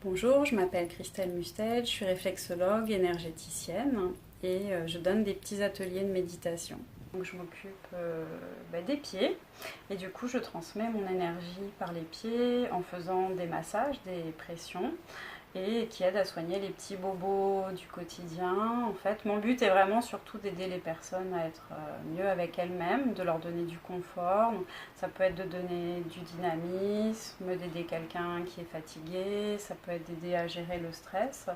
Bonjour, je m'appelle Christelle Mustel, je suis réflexologue énergéticienne et je donne des petits ateliers de méditation. Donc je m'occupe des pieds et du coup je transmets mon énergie par les pieds en faisant des massages, des pressions et qui aident à soigner les petits bobos du quotidien. En fait, mon but est vraiment surtout d'aider les personnes à être mieux avec elles-mêmes, de leur donner du confort. Donc, ça peut être de donner du dynamisme, d'aider quelqu'un qui est fatigué, ça peut être d'aider à gérer le stress.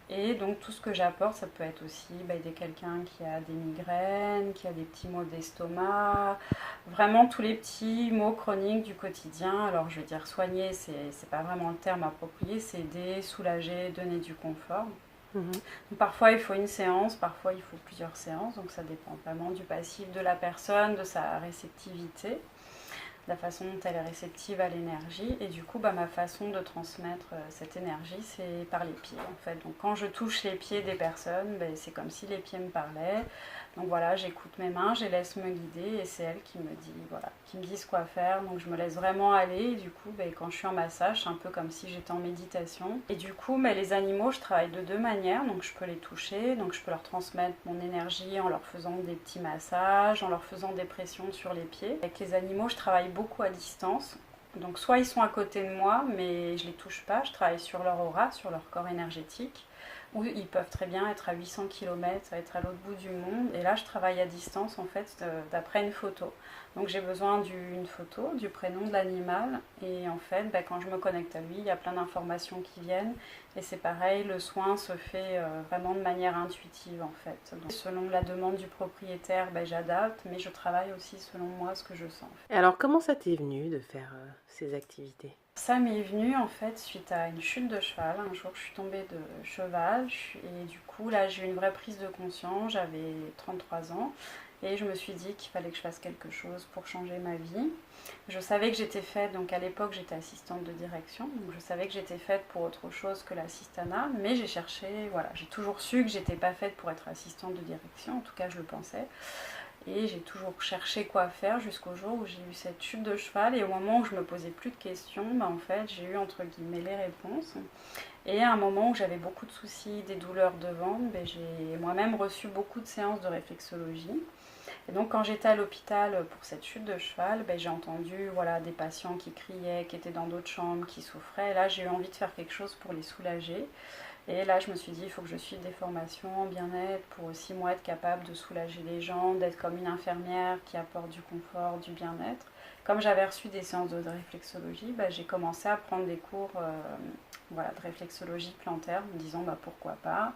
Et donc tout ce que j'apporte, ça peut être aussi aider quelqu'un qui a des migraines, qui a des petits maux d'estomac, vraiment tous les petits maux chroniques du quotidien. Alors je veux dire soigner, c'est pas vraiment le terme approprié, c'est aider, soulager, donner du confort. Donc, parfois il faut une séance, parfois il faut plusieurs séances, donc ça dépend vraiment du passif de la personne, de sa réceptivité, la façon dont elle est réceptive à l'énergie. Et du coup, ma façon de transmettre cette énergie, c'est par les pieds en fait. Donc quand je touche les pieds des personnes, c'est comme si les pieds me parlaient. Donc voilà, j'écoute mes mains, je les laisse me guider et c'est elles qui me disent qui me disent quoi faire. Donc je me laisse vraiment aller et du coup, quand je suis en massage, c'est un peu comme si j'étais en méditation. Et du coup, les animaux, je travaille de deux manières. Donc je peux les toucher, donc je peux leur transmettre mon énergie en leur faisant des petits massages, en leur faisant des pressions sur les pieds. Avec les animaux, je travaille beaucoup à distance. Donc soit ils sont à côté de moi, mais je les touche pas, je travaille sur leur aura, sur leur corps énergétique. Ou ils peuvent très bien être à 800 km, être à l'autre bout du monde. Et là, je travaille à distance, en fait, d'après une photo. Donc j'ai besoin d'une photo, du prénom de l'animal. Et en fait, quand je me connecte à lui, il y a plein d'informations qui viennent. Et c'est pareil, le soin se fait vraiment de manière intuitive, en fait. Donc, selon la demande du propriétaire, j'adapte, mais je travaille aussi selon moi ce que je sens. Et alors, comment ça t'est venu de faire ces activités? Ça m'est venu en fait suite à une chute de cheval. Un jour, je suis tombée de cheval et du coup, là, j'ai eu une vraie prise de conscience. J'avais 33 ans et je me suis dit qu'il fallait que je fasse quelque chose pour changer ma vie. Je savais que j'étais faite, donc à l'époque, j'étais assistante de direction, donc je savais que j'étais faite pour autre chose que l'assistanat, mais j'ai cherché, voilà, j'ai toujours su que j'étais pas faite pour être assistante de direction, en tout cas, je le pensais. Et j'ai toujours cherché quoi faire jusqu'au jour où j'ai eu cette chute de cheval. Et au moment où je me posais plus de questions, en fait, j'ai eu entre guillemets les réponses. Et à un moment où j'avais beaucoup de soucis, des douleurs de ventre, j'ai moi-même reçu beaucoup de séances de réflexologie. Et donc quand j'étais à l'hôpital pour cette chute de cheval, j'ai entendu des patients qui criaient, qui étaient dans d'autres chambres, qui souffraient. Et là, j'ai eu envie de faire quelque chose pour les soulager. Et là, je me suis dit, il faut que je suive des formations en bien-être pour aussi, moi, être capable de soulager les gens, d'être comme une infirmière qui apporte du confort, du bien-être. Comme j'avais reçu des séances de réflexologie, j'ai commencé à prendre des cours de réflexologie plantaire, en me disant pourquoi pas.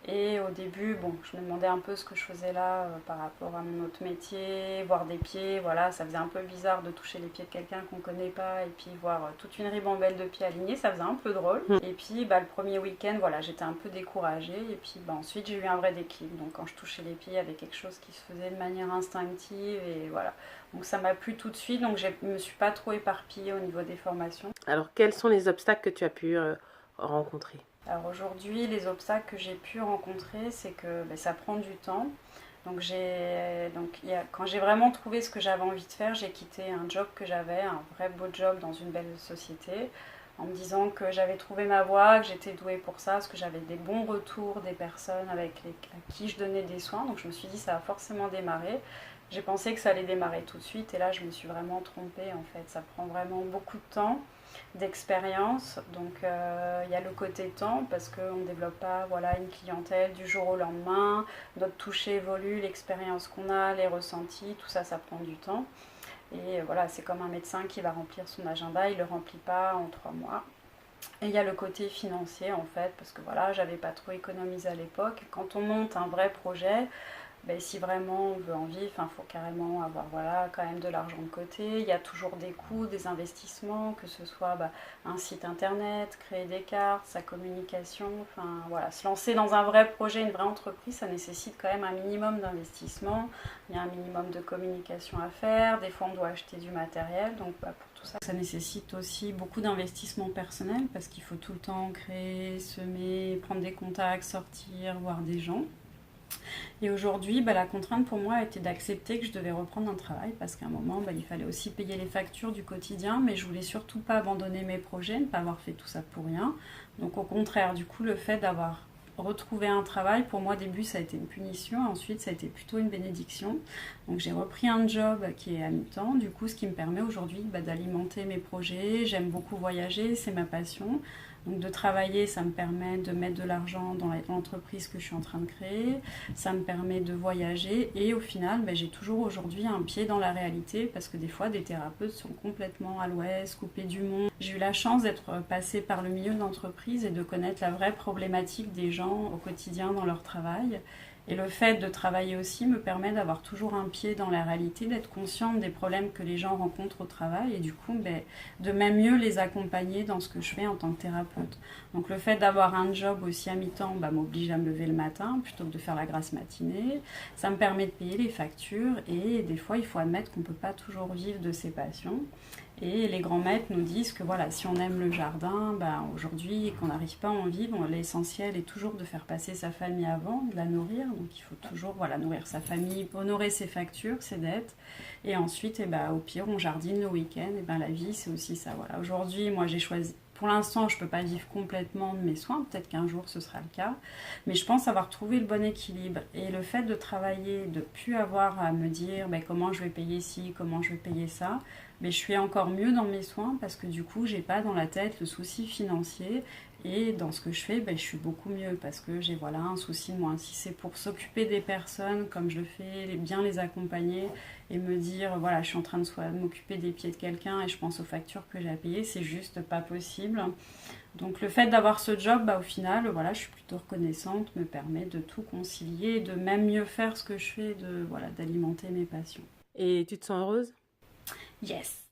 Et au début, je me demandais un peu ce que je faisais là par rapport à mon autre métier, voir des pieds, voilà, ça faisait un peu bizarre de toucher les pieds de quelqu'un qu'on ne connaît pas et puis voir toute une ribambelle de pieds alignés, ça faisait un peu drôle. Et puis le premier week-end, voilà, j'étais un peu découragée et puis ensuite j'ai eu un vrai déclic. Donc quand je touchais les pieds, il y avait quelque chose qui se faisait de manière instinctive et voilà. Donc ça m'a plu tout de suite, donc je ne me suis pas trop éparpillée au niveau des formations. Alors, quels sont les obstacles que tu as pu rencontrer? Alors aujourd'hui, les obstacles que j'ai pu rencontrer, c'est que ça prend du temps. Donc, quand j'ai vraiment trouvé ce que j'avais envie de faire, j'ai quitté un job que j'avais, un vrai beau job dans une belle société, en me disant que j'avais trouvé ma voie, que j'étais douée pour ça, parce que j'avais des bons retours des personnes à qui je donnais des soins. Donc je me suis dit ça va forcément démarrer. J'ai pensé que ça allait démarrer tout de suite et là je me suis vraiment trompée en fait. Ça prend vraiment beaucoup de temps, d'expérience. Donc il y a le côté temps parce qu'on ne développe pas une clientèle du jour au lendemain. Notre toucher évolue, l'expérience qu'on a, les ressentis, tout ça, ça prend du temps. Et voilà, c'est comme un médecin qui va remplir son agenda, il ne le remplit pas en 3 mois. Et il y a le côté financier en fait, parce que voilà, j'avais pas trop économisé à l'époque. Quand on monte un vrai projet, si vraiment on veut en vivre, il faut carrément avoir quand même de l'argent de côté. Il y a toujours des coûts, des investissements, que ce soit un site internet, créer des cartes, sa communication. Se lancer dans un vrai projet, une vraie entreprise, ça nécessite quand même un minimum d'investissement. Il y a un minimum de communication à faire. Des fois, on doit acheter du matériel. Donc, pour tout ça, ça nécessite aussi beaucoup d'investissement personnel parce qu'il faut tout le temps créer, semer, prendre des contacts, sortir, voir des gens. Et aujourd'hui, la contrainte pour moi était d'accepter que je devais reprendre un travail parce qu'à un moment, il fallait aussi payer les factures du quotidien, mais je voulais surtout pas abandonner mes projets, ne pas avoir fait tout ça pour rien. Donc au contraire, du coup, le fait d'avoir retrouvé un travail, pour moi au début ça a été une punition, ensuite ça a été plutôt une bénédiction. Donc j'ai repris un job qui est à mi-temps, du coup ce qui me permet aujourd'hui d'alimenter mes projets. J'aime beaucoup voyager, c'est ma passion. Donc de travailler, ça me permet de mettre de l'argent dans l'entreprise que je suis en train de créer, ça me permet de voyager et au final, j'ai toujours aujourd'hui un pied dans la réalité parce que des fois, des thérapeutes sont complètement à l'ouest, coupés du monde. J'ai eu la chance d'être passée par le milieu d'entreprise et de connaître la vraie problématique des gens au quotidien dans leur travail. Et le fait de travailler aussi me permet d'avoir toujours un pied dans la réalité, d'être consciente des problèmes que les gens rencontrent au travail et du coup de même mieux les accompagner dans ce que je fais en tant que thérapeute. Donc le fait d'avoir un job aussi à mi-temps m'oblige à me lever le matin plutôt que de faire la grasse matinée. Ça me permet de payer les factures et des fois il faut admettre qu'on ne peut pas toujours vivre de ses passions. Et les grands maîtres nous disent que voilà, si on aime le jardin, aujourd'hui, et qu'on n'arrive pas à en vivre, l'essentiel est toujours de faire passer sa famille avant, de la nourrir. Donc il faut toujours nourrir sa famille, honorer ses factures, ses dettes. Et ensuite, au pire, on jardine le week-end. Et la vie, c'est aussi ça. Voilà. Aujourd'hui, moi, j'ai choisi. Pour l'instant, je ne peux pas vivre complètement de mes soins, peut-être qu'un jour ce sera le cas, mais je pense avoir trouvé le bon équilibre. Et le fait de travailler, de ne plus avoir à me dire comment je vais payer ci, comment je vais payer ça, mais je suis encore mieux dans mes soins parce que du coup, j'ai pas dans la tête le souci financier et dans ce que je fais, je suis beaucoup mieux parce que j'ai un souci de moins. Si c'est pour s'occuper des personnes comme je le fais, bien les accompagner et me dire je suis en train de m'occuper des pieds de quelqu'un et je pense aux factures que j'ai à payer, c'est juste pas possible. Donc le fait d'avoir ce job, au final, je suis plutôt reconnaissante, me permet de tout concilier, de même mieux faire ce que je fais, d'alimenter mes passions. Et tu te sens heureuse? Yes.